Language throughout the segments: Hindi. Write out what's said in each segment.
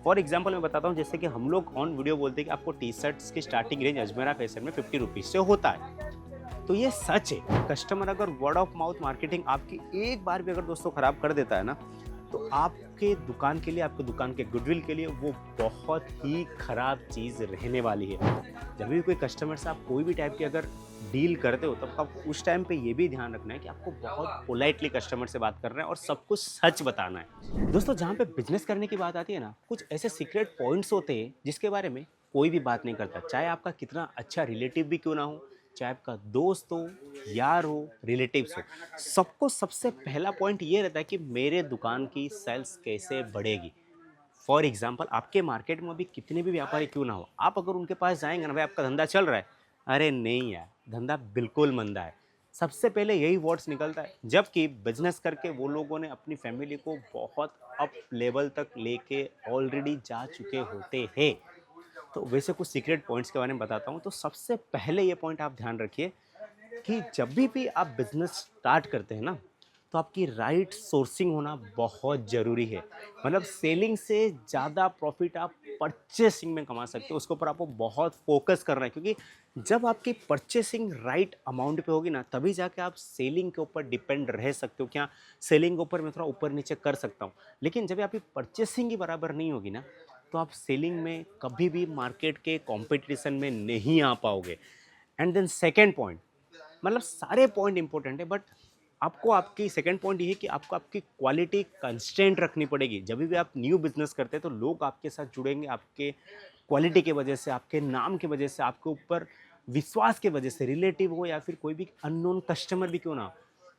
फॉर एग्जाम्पल मैं बताता हूँ, जैसे कि हम लोग ऑन वीडियो बोलते हैं कि आपको टी शर्ट्स की स्टार्टिंग रेंज अजमेरा फैशन में 50 रुपीज़ से होता है। तो ये सच है। कस्टमर अगर वर्ड ऑफ माउथ मार्केटिंग आपकी एक बार भी अगर दोस्तों खराब कर देता है ना, तो आपके दुकान के लिए, आपके दुकान के गुडविल के लिए वो बहुत ही खराब चीज़ रहने वाली है। जब भी कोई कस्टमर से आप कोई भी टाइप की अगर डील करते हो, तब आपको उस टाइम पे ये भी ध्यान रखना है कि आपको बहुत पोलाइटली कस्टमर से बात करना है और सब कुछ सच बताना है। दोस्तों, जहाँ पे बिजनेस करने की बात आती है ना, कुछ ऐसे सीक्रेट पॉइंट्स होते हैं जिसके बारे में कोई भी बात नहीं करता, चाहे आपका कितना अच्छा रिलेटिव भी क्यों ना हो, चाहे आपका दोस्त हो, यार हो, रिलेटिव्स हो। सबको सबसे पहला पॉइंट ये रहता है कि मेरे दुकान की सेल्स कैसे बढ़ेगी। फॉर एग्जाम्पल, आपके मार्केट में अभी कितने भी व्यापारी क्यों ना हो, आप अगर उनके पास जाएंगे ना, भाई आपका धंधा चल रहा है, अरे नहीं यार, धंधा बिल्कुल मंदा है, सबसे पहले यही वर्ड्स निकलता है। जबकि बिजनेस करके वो लोगों ने अपनी फैमिली को बहुत अप लेवल तक लेके ऑलरेडी जा चुके होते हैं। तो वैसे कुछ सीक्रेट पॉइंट्स के बारे में बताता हूँ। तो सबसे पहले ये पॉइंट आप ध्यान रखिए कि जब भी आप बिजनेस स्टार्ट करते हैं ना, तो आपकी राइट सोर्सिंग होना बहुत ज़रूरी है। मतलब सेलिंग से ज़्यादा प्रॉफिट आप परचेसिंग में कमा सकते हो, उसके ऊपर आपको बहुत फोकस करना है, क्योंकि जब आपकी परचेसिंग राइट अमाउंट पे होगी ना, तभी जाके आप सेलिंग के ऊपर डिपेंड रह सकते हो। क्या सेलिंग के ऊपर मैं थोड़ा ऊपर नीचे कर सकता हूँ, लेकिन जब आपकी परचेसिंग ही बराबर नहीं होगी ना, तो आप सेलिंग में कभी भी मार्केट के कंपटीशन में नहीं आ पाओगे। एंड देन सेकेंड पॉइंट, मतलब सारे पॉइंट इंपॉर्टेंट है, बट आपको आपकी सेकंड पॉइंट ये है कि आपको आपकी क्वालिटी कंस्टेंट रखनी पड़ेगी। जब भी आप न्यू बिजनेस करते हैं, तो लोग आपके साथ जुड़ेंगे आपके क्वालिटी की वजह से, आपके नाम की वजह से, आपके ऊपर विश्वास की वजह से, रिलेटिव हो या फिर कोई भी अननोन कस्टमर भी क्यों ना हो।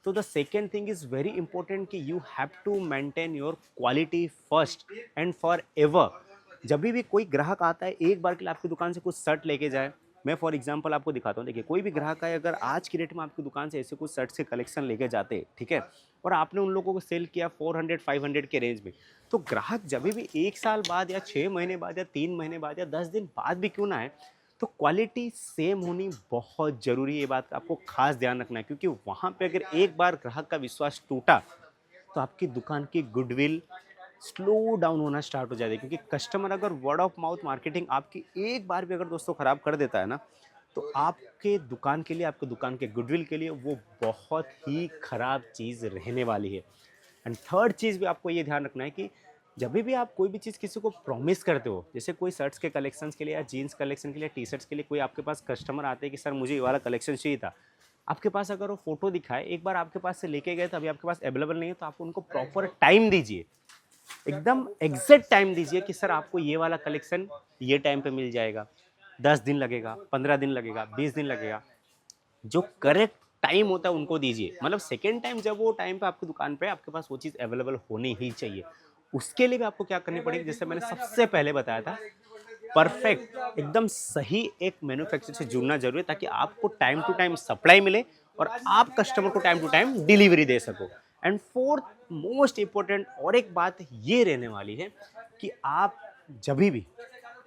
तो the second thing is very important कि you have to maintain your quality first and forever एवर। जब भी कोई ग्राहक आता है, एक बार के लिए आपकी दुकान से कुछ शर्ट लेके जाए, मैं फॉर एग्जांपल आपको दिखाता हूँ। देखिए, कोई भी ग्राहक है, अगर आज की डेट में आपकी दुकान से ऐसे कुछ शर्ट्स के कलेक्शन लेके जाते हैं, ठीक है, और आपने उन लोगों को सेल किया 400-500 के रेंज में, तो ग्राहक जब भी 1 साल बाद या 6 महीने बाद या 3 महीने बाद या 10 दिन बाद भी क्यों ना आए, तो क्वालिटी सेम होनी बहुत ज़रूरी है। ये बात आपको खास ध्यान रखना है, क्योंकि वहाँ पे अगर एक बार ग्राहक का विश्वास टूटा, तो आपकी दुकान की गुडविल स्लो डाउन होना स्टार्ट हो जाती है। क्योंकि कस्टमर अगर वर्ड ऑफ माउथ मार्केटिंग आपकी एक बार भी अगर दोस्तों खराब कर देता है ना, तो आपके दुकान के लिए, आपके दुकान के गुडविल के लिए वो बहुत ही खराब चीज़ रहने वाली है। एंड थर्ड चीज़ भी आपको ये ध्यान रखना है कि जब भी आप कोई भी चीज़ किसी को प्रॉमिस करते हो, जैसे कोई शर्ट्स के कलेक्शंस के लिए या जीन्स कलेक्शन के लिए, टी शर्ट्स के लिए कोई आपके पास कस्टमर आते हैं कि सर मुझे ये वाला कलेक्शन चाहिए था, आपके पास अगर वो फोटो दिखाए, एक बार आपके पास से लेके गए तो अभी आपके पास अवेलेबल नहीं है, तो आप उनको प्रॉपर टाइम दीजिए, एकदम एग्जैक्ट टाइम दीजिए कि सर आपको ये वाला कलेक्शन ये टाइम पे मिल जाएगा। 10 दिन लगेगा, 15 दिन लगेगा, 20 दिन लगेगा, जो करेक्ट टाइम होता है उनको दीजिए। मतलब सेकेंड टाइम जब वो टाइम पे आपकी दुकान पे, आपके पास वो चीज़ अवेलेबल होनी ही चाहिए। उसके लिए भी आपको क्या करनी पड़ेगी, जैसे मैंने सबसे पहले बताया था, परफेक्ट एकदम सही एक मैन्युफैक्चरर से जुड़ना जरूरी है, ताकि आपको टाइम टू टाइम सप्लाई मिले और आप कस्टमर को टाइम टू टाइम डिलीवरी दे सको। एंड फोर्थ मोस्ट इंपॉर्टेंट और एक बात ये रहने वाली है कि आप जब भी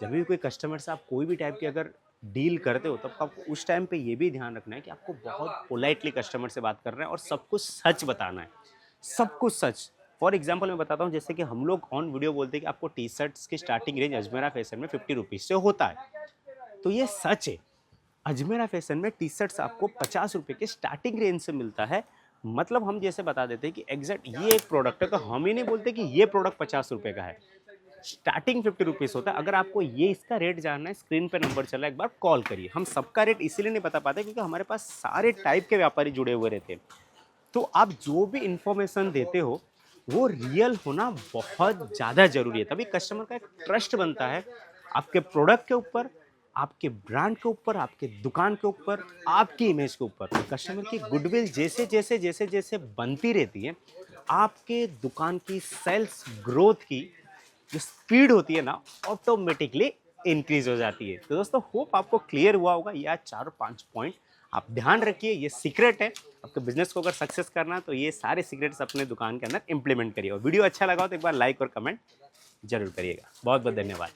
कोई कस्टमर से आप कोई भी टाइप की अगर डील करते हो, तब आपको उस टाइम पे ये भी ध्यान रखना है कि आपको बहुत पोलाइटली कस्टमर से बात करना है और सब कुछ सच बताना है, सब कुछ सच। फॉर एग्जाम्पल मैं बताता हूँ, जैसे कि हम लोग ऑन वीडियो बोलते हैं कि आपको टी शर्ट्स की स्टार्टिंग रेंज अजमेरा फैशन में 50 रुपीज़ से होता है। तो ये सच है। अजमेरा फैशन में टी शर्ट्स आपको 50 रुपये के स्टार्टिंग रेंज से मिलता है। मतलब हम जैसे बता देते हैं कि एग्जैक्ट ये एक प्रोडक्ट है, तो हम ही नहीं बोलते कि ये प्रोडक्ट 50 रुपये का है, स्टार्टिंग 50 रुपीज़ होता है। अगर आपको ये इसका रेट जानना है, स्क्रीन पे नंबर चला है, एक बार कॉल करिए। हम सबका रेट इसीलिए नहीं बता पाते क्योंकि हमारे पास सारे टाइप के व्यापारी जुड़े हुए रहते हैं। तो आप जो भी इंफॉर्मेशन देते हो, वो रियल होना बहुत ज़्यादा ज़रूरी है, तभी कस्टमर का एक ट्रस्ट बनता है आपके प्रोडक्ट के ऊपर, आपके ब्रांड के ऊपर, आपके दुकान के ऊपर, आपकी इमेज के ऊपर। कस्टमर की गुडविल जैसे जैसे बनती रहती है, आपके दुकान की सेल्स ग्रोथ की जो स्पीड होती है ना, ऑटोमेटिकली इंक्रीज हो जाती है। तो दोस्तों, होप आपको क्लियर हुआ होगा। ये 4-5 पॉइंट आप ध्यान रखिए, ये सीक्रेट है। आपके बिजनेस को अगर सक्सेस करना है, तो ये सारे सीक्रेट्स अपने दुकान के अंदर इंप्लीमेंट करिए। और वीडियो अच्छा लगा हो तो एक बार लाइक और कमेंट जरूर करिएगा। बहुत बहुत धन्यवाद।